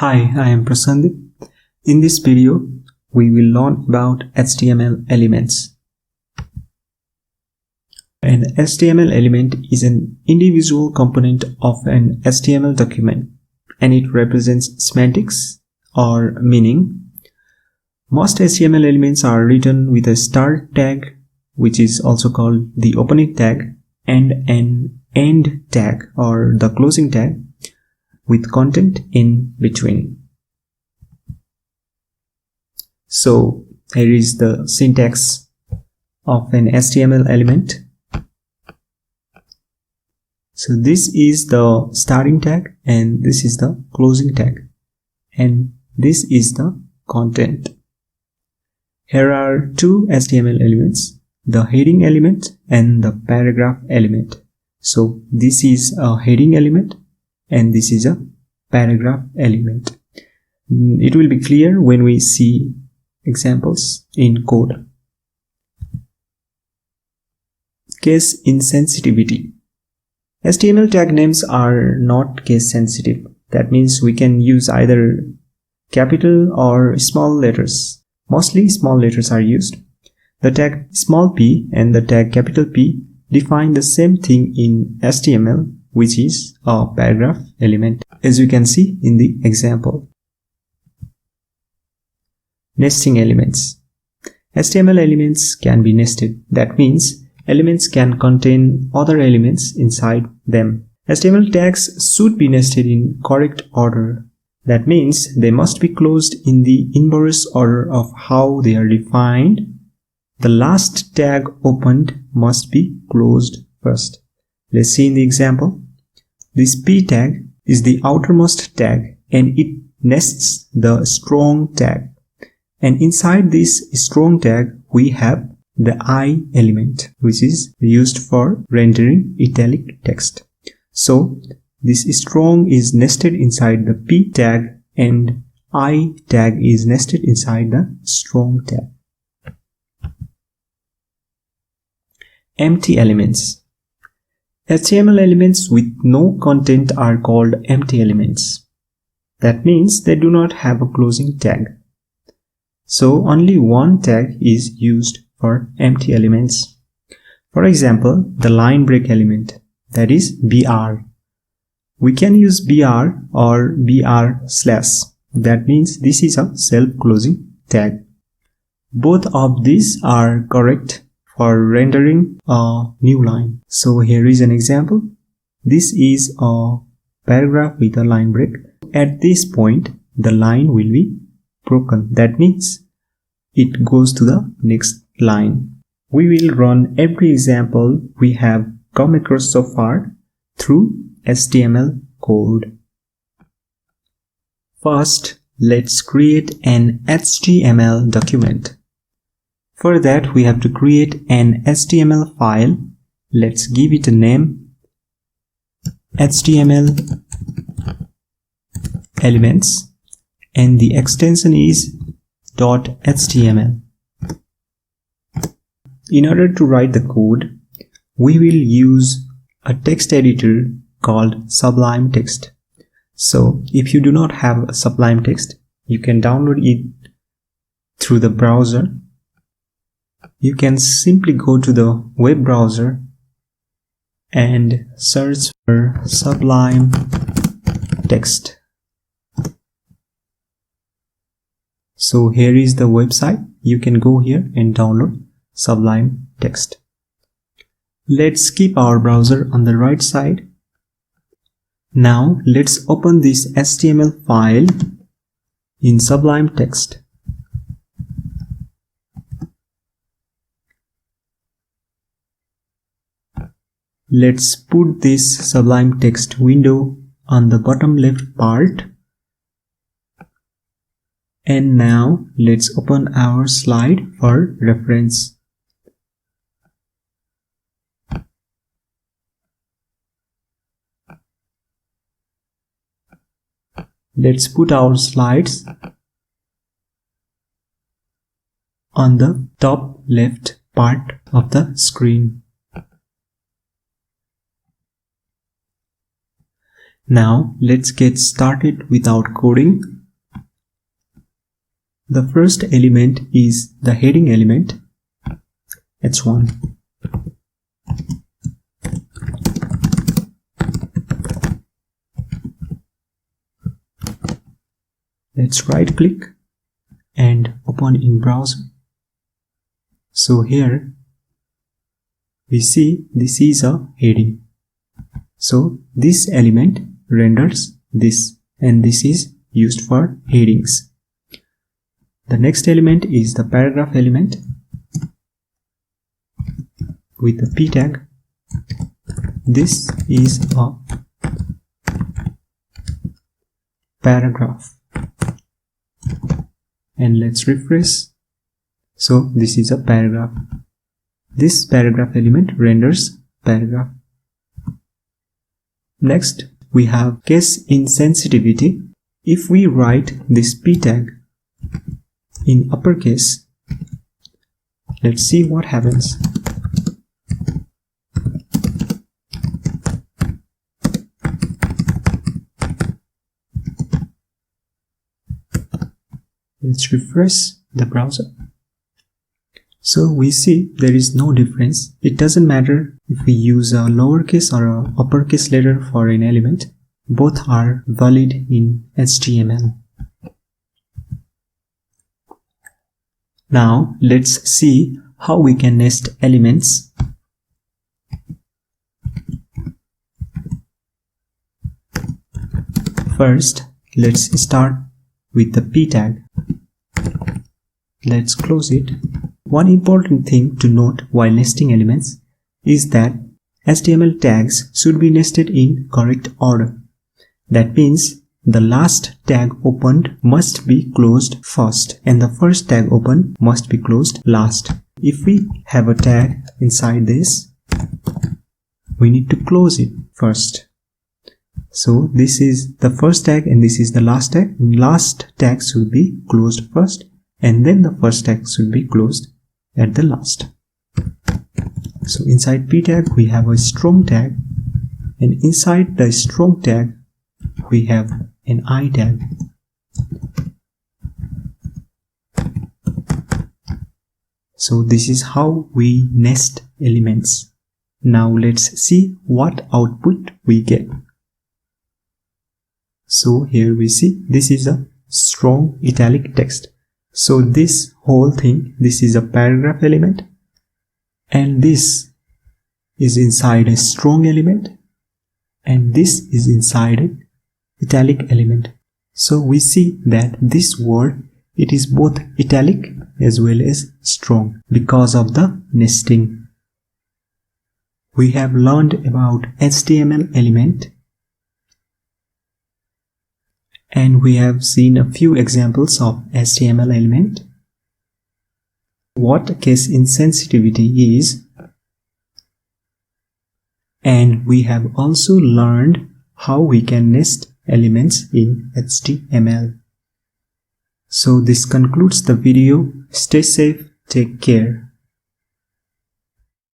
Hi, I am Prasandeep. In this video, we will learn about HTML elements. An HTML element is an individual component of an HTML document, and it represents semantics or meaning. Most HTML elements are written with a start tag, which is also called the opening tag, and an end tag or the closing tag, with content in between. So here is the syntax of an HTML element. So this is the starting tag and this is the closing tag, and this is the content. Here are two HTML elements, the heading element and the paragraph element. So this is a heading element and this is a paragraph element. It will be clear when we see examples in code. Case insensitivity. HTML tag names are not case sensitive. That means we can use either capital or small letters. Mostly small letters are used. The tag small p and the tag capital P define the same thing in HTML, which is a paragraph element, as you can see in the example. Nesting elements. HTML elements can be nested. That means elements can contain other elements inside them. HTML tags should be nested in correct order. That means they must be closed in the inverse order of how they are defined. The last tag opened must be closed first. Let's see in the example. This P tag is the outermost tag and it nests the strong tag. And inside this strong tag we have the I element, which is used for rendering italic text. So this strong is nested inside the P tag and I tag is nested inside the strong tag. Empty elements. HTML elements with no content are called empty elements. That means they do not have a closing tag. So only one tag is used for empty elements. For example, the line break element, that is BR. We can use BR or BR/. That means this is a self-closing tag. Both of these are correct for rendering a new line. So here is an example. This is a paragraph with a line break. At this point, the line will be broken. That means it goes to the next line. We will run every example we have come across so far through HTML code. First, let's create an HTML document. For that, we have to create an HTML file. Let's give it a name, HTML elements, and the extension is .html. In order to write the code, we will use a text editor called Sublime Text. So if you do not have a Sublime Text, you can download it through the browser. You can simply go to the web browser and search for Sublime Text. So here is the website. You can go here and download Sublime Text. Let's keep our browser on the right side. Now let's open this HTML file in Sublime Text. Let's put this Sublime Text window on the bottom left part. And now let's open our slide for reference. Let's put our slides on the top left part of the screen. Now let's get started with our coding. The first element is the heading element, h1. Let's right click and open in browser. So here we see this is a heading. So this element renders this, and this is used for headings. The next element is the paragraph element with the p tag. This is a paragraph, and let's refresh. So this is a paragraph. This paragraph element renders paragraph. Next we have case insensitivity. If we write this p tag in uppercase, let's see what happens. Let's refresh the browser. So we see there is no difference. It doesn't matter if we use a lowercase or a uppercase letter for an element. Both are valid in HTML. Now let's see how we can nest elements. First, let's start with the p tag. Let's close it. One important thing to note while nesting elements is that HTML tags should be nested in correct order. That means the last tag opened must be closed first and the first tag opened must be closed last. If we have a tag inside this, we need to close it first. So this is the first tag and this is the last tag. Last tag should be closed first and then the first tag should be closed at the last. So inside p tag we have a strong tag, and inside the strong tag we have an I tag. So this is how we nest elements. Now let's see what output we get. So here we see this is a strong italic text. So this whole thing, this is a paragraph element, and this is inside a strong element, and this is inside an italic element. So we see that this word, it is both italic as well as strong because of the nesting. We have learned about HTML element, and we have seen a few examples of HTML element, what case insensitivity is, and we have also learned how we can nest elements in HTML. So this concludes the video. Stay safe, take care.